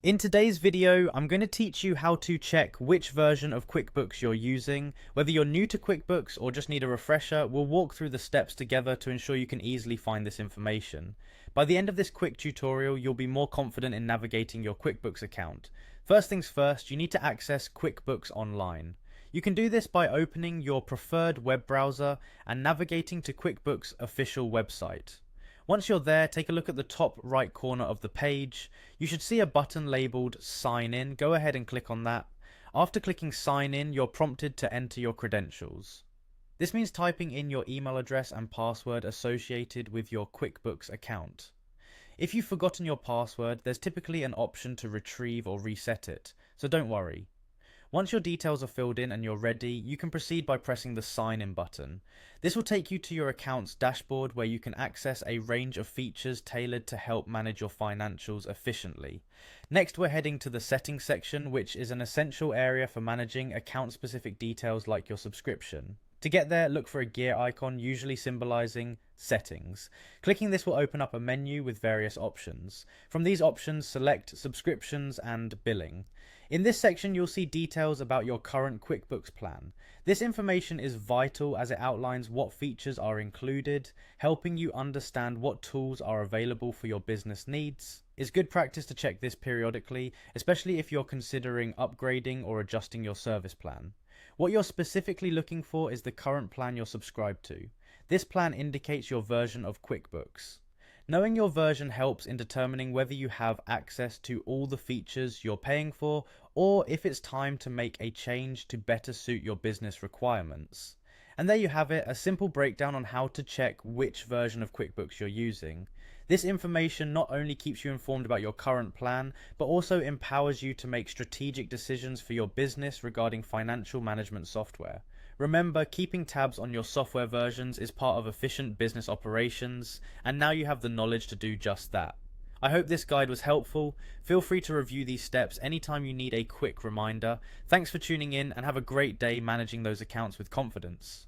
In today's video, I'm going to teach you how to check which version of QuickBooks you're using. Whether you're new to QuickBooks or just need a refresher, we'll walk through the steps together to ensure you can easily find this information. By the end of this quick tutorial, you'll be more confident in navigating your QuickBooks account. First things first, you need to access QuickBooks Online. You can do this by opening your preferred web browser and navigating to QuickBooks' official website. Once you're there, take a look at the top right corner of the page. You should see a button labeled Sign In. Go ahead and click on that. After clicking Sign In, you're prompted to enter your credentials. This means typing in your email address and password associated with your QuickBooks account. If you've forgotten your password, there's typically an option to retrieve or reset it, so don't worry. Once your details are filled in and you're ready, you can proceed by pressing the Sign In button. This will take you to your account's dashboard where you can access a range of features tailored to help manage your financials efficiently. Next, we're heading to the Settings section, which is an essential area for managing account-specific details like your subscription. To get there, look for a gear icon, usually symbolizing Settings. Clicking this will open up a menu with various options. From these options, select Subscriptions and Billing. In this section, you'll see details about your current QuickBooks plan. This information is vital as it outlines what features are included, helping you understand what tools are available for your business needs. It's good practice to check this periodically, especially if you're considering upgrading or adjusting your service plan. What you're specifically looking for is the current plan you're subscribed to. This plan indicates your version of QuickBooks. Knowing your version helps in determining whether you have access to all the features you're paying for, or if it's time to make a change to better suit your business requirements. And there you have it, a simple breakdown on how to check which version of QuickBooks you're using. This information not only keeps you informed about your current plan, but also empowers you to make strategic decisions for your business regarding financial management software. Remember, keeping tabs on your software versions is part of efficient business operations, and now you have the knowledge to do just that. I hope this guide was helpful. Feel free to review these steps anytime you need a quick reminder. Thanks for tuning in and have a great day managing those accounts with confidence.